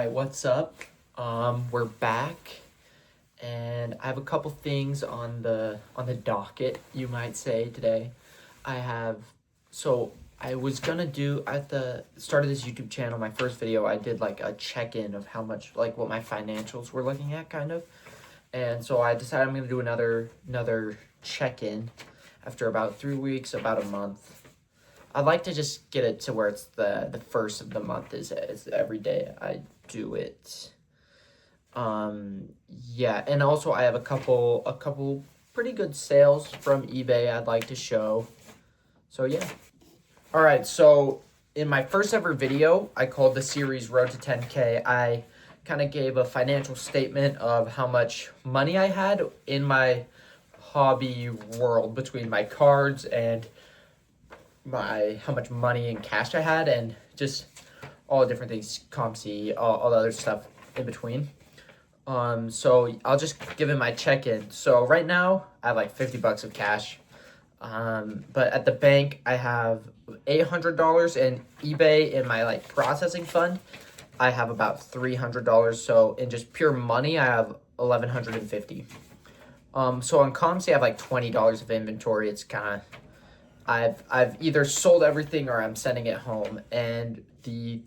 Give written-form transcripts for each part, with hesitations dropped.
Alright, what's up? We're back, and I have a couple things on the docket, you might say, today. I was gonna do, at the start of this YouTube channel, my first video, I did like a check-in of how much, like what my financials were looking at, kind of. And so I decided I'm gonna do another check-in after about 3 weeks, about a month. I'd like to just get it to where it's the first of the month is every day I do it. Yeah, and also I have a couple pretty good sales from eBay I'd like to show. So yeah. All right, so in my first ever video, I called the series Road to 10K. I kind of gave a financial statement of how much money I had in my hobby world between my cards and how much money and cash I had, and just all the different things, COMC, all the other stuff in between. So I'll just give it my check-in. So right now I have like 50 bucks of cash. But at the bank I have $800, and eBay in my like processing fund I have about $300. So in just pure money I have 1,150. So on COMC I have like $20 of inventory. It's kind of, I've either sold everything or I'm sending it home, and the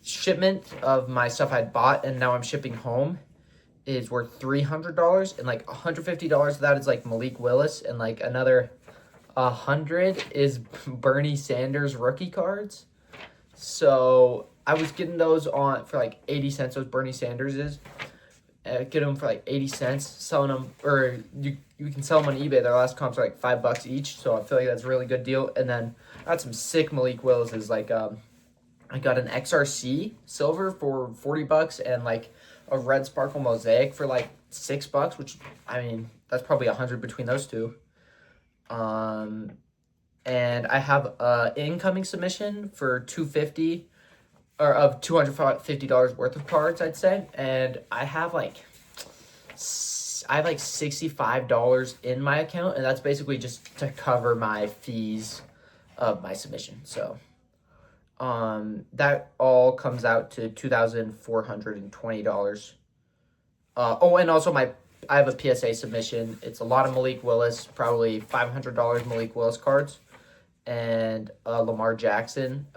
shipment of my stuff I'd bought and now I'm shipping home is worth $300, and like $150 of that is like Malik Willis, and like another 100 is Bernie Sanders rookie cards. So I was getting those on for like 80 cents. Those Bernie Sanders is. Get them for like 80 cents, selling them, or you can sell them on eBay. Their last comps are like $5 each, so I feel like that's a really good deal. And then I got some sick Malik Willis's. Like I got an XRC silver for 40 bucks and like a red sparkle mosaic for like $6, which, I mean, that's probably 100 between those two. And I have a incoming submission for 250, or of $250 worth of cards, I'd say. And I have like $65 in my account, and that's basically just to cover my fees of my submission. So that all comes out to $2,420. Oh, and also I have a PSA submission. It's a lot of Malik Willis, probably $500 Malik Willis cards, and Lamar Jackson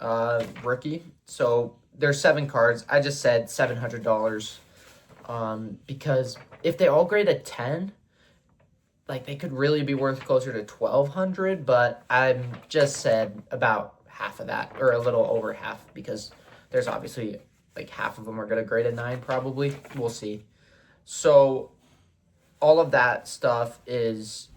rookie. So there's 7 cards. I just said $700 because if they all grade a 10, like they could really be worth closer to $1,200, but I'm just said about half of that, or a little over half, because there's obviously like half of them are going to grade a 9 probably. We'll see. So all of that stuff is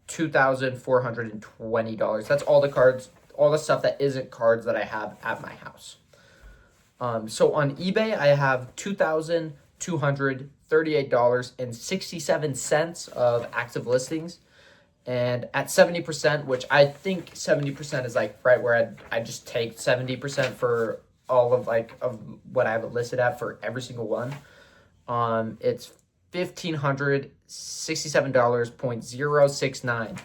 $2,420. That's all the cards, all the stuff that isn't cards that I have at my house. So on eBay, I have $2,238.67 of active listings. And at 70%, which I think 70% is like right where I just take 70% for all of like of what I have it listed at for every single one. It's $1,567.069.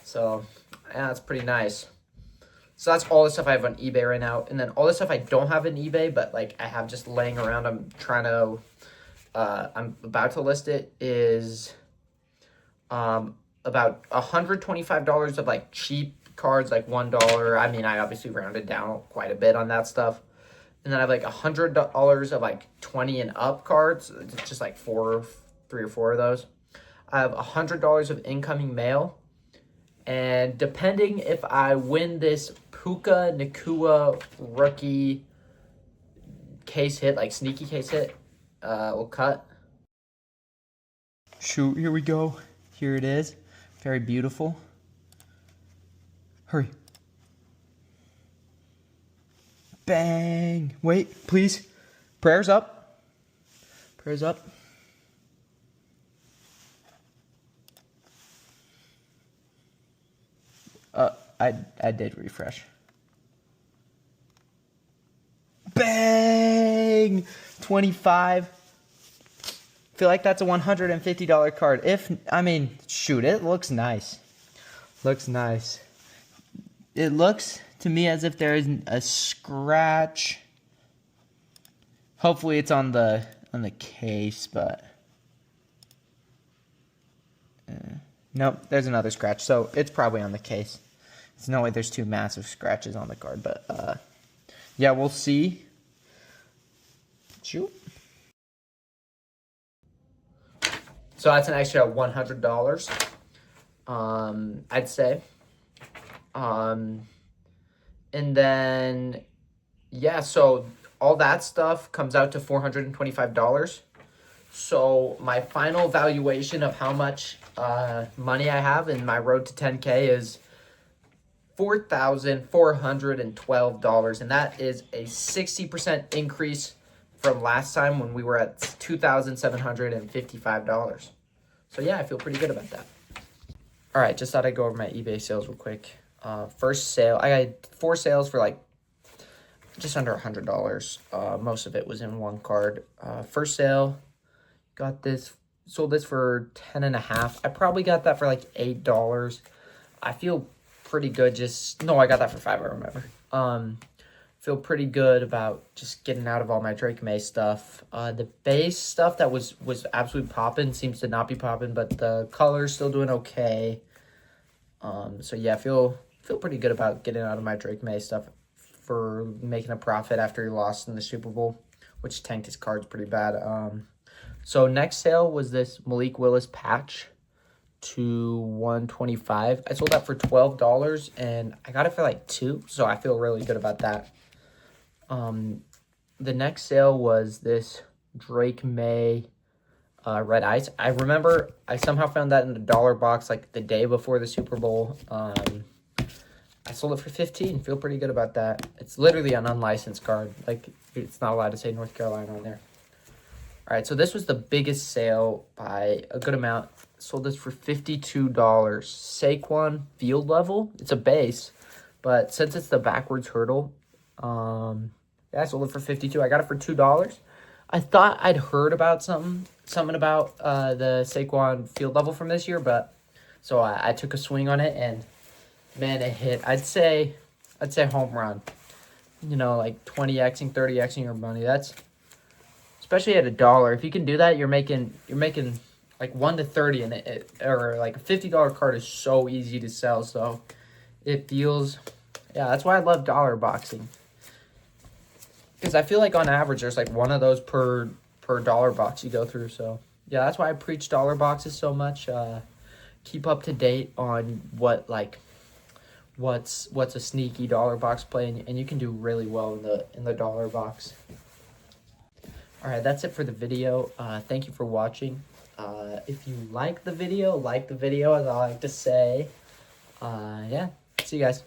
So yeah, that's pretty nice. So that's all the stuff I have on eBay right now. And then all the stuff I don't have in eBay, but like I have just laying around, I'm about to list it, is about $125 of like cheap cards, like $1. I mean, I obviously rounded down quite a bit on that stuff. And then I have like $100 of like 20 and up cards. It's just like 3 or 4 of those. I have $100 of incoming mail. And depending if I win this Puka Nacua rookie case hit, like sneaky case hit, we'll cut. Shoot, here we go. Here it is. Very beautiful. Hurry. Bang. Wait, please. Prayers up. Prayers up. I did refresh. Bang! 25. Feel like that's a $150 card. Shoot, it looks nice. Looks nice. It looks to me as if there is a scratch. Hopefully it's on the case, but nope, there's another scratch. So it's probably on the case. There's no way there's two massive scratches on the card, but yeah, we'll see. Shoot. So that's an extra $100. I'd say. And then, yeah, so all that stuff comes out to $425. So my final valuation of how much money I have in my road to 10K is $4,412, and that is a 60% increase from last time when we were at $2,755. So yeah, I feel pretty good about that. All right, just thought I'd go over my eBay sales real quick. First sale, I got 4 sales for like just under $100. Most of it was in one card. First sale, sold this for $10.50. I probably got that for like $8. I feel pretty good. I got that for $5. I remember. Feel pretty good about just getting out of all my Drake May stuff. The base stuff that was absolutely popping seems to not be popping, but the color's still doing okay. So yeah, feel pretty good about getting out of my Drake May stuff for making a profit after he lost in the Super Bowl, which tanked his cards pretty bad. So next sale was this Malik Willis patch to $125. I sold that for $12 and I got it for like $2, so I feel really good about that. The next sale was this Drake May Red Ice. I remember I somehow found that in the dollar box like the day before the Super Bowl. I sold it for $15. Feel pretty good about that. It's literally an unlicensed card. Like, it's not allowed to say North Carolina on there. All right, so this was the biggest sale by a good amount. Sold this for $52. Saquon field level. It's a base, but since it's the backwards hurdle, yeah, I sold it for $52. I got it for $2. I thought I'd heard about something about the Saquon field level from this year, but so I took a swing on it, and man, it hit. I'd say home run. You know, like 20xing, 30xing your money. That's especially at $1. If you can do that, you're making like 1 to 30, and it or like a $50 card is so easy to sell. So it feels, yeah, that's why I love dollar boxing. Because I feel like on average there's like one of those per dollar box you go through. So yeah, that's why I preach dollar boxes so much. Keep up to date on what's a sneaky dollar box play, and you can do really well in the dollar box. All right, that's it for the video. Thank you for watching. If you like the video, as I like to say. Yeah, see you guys.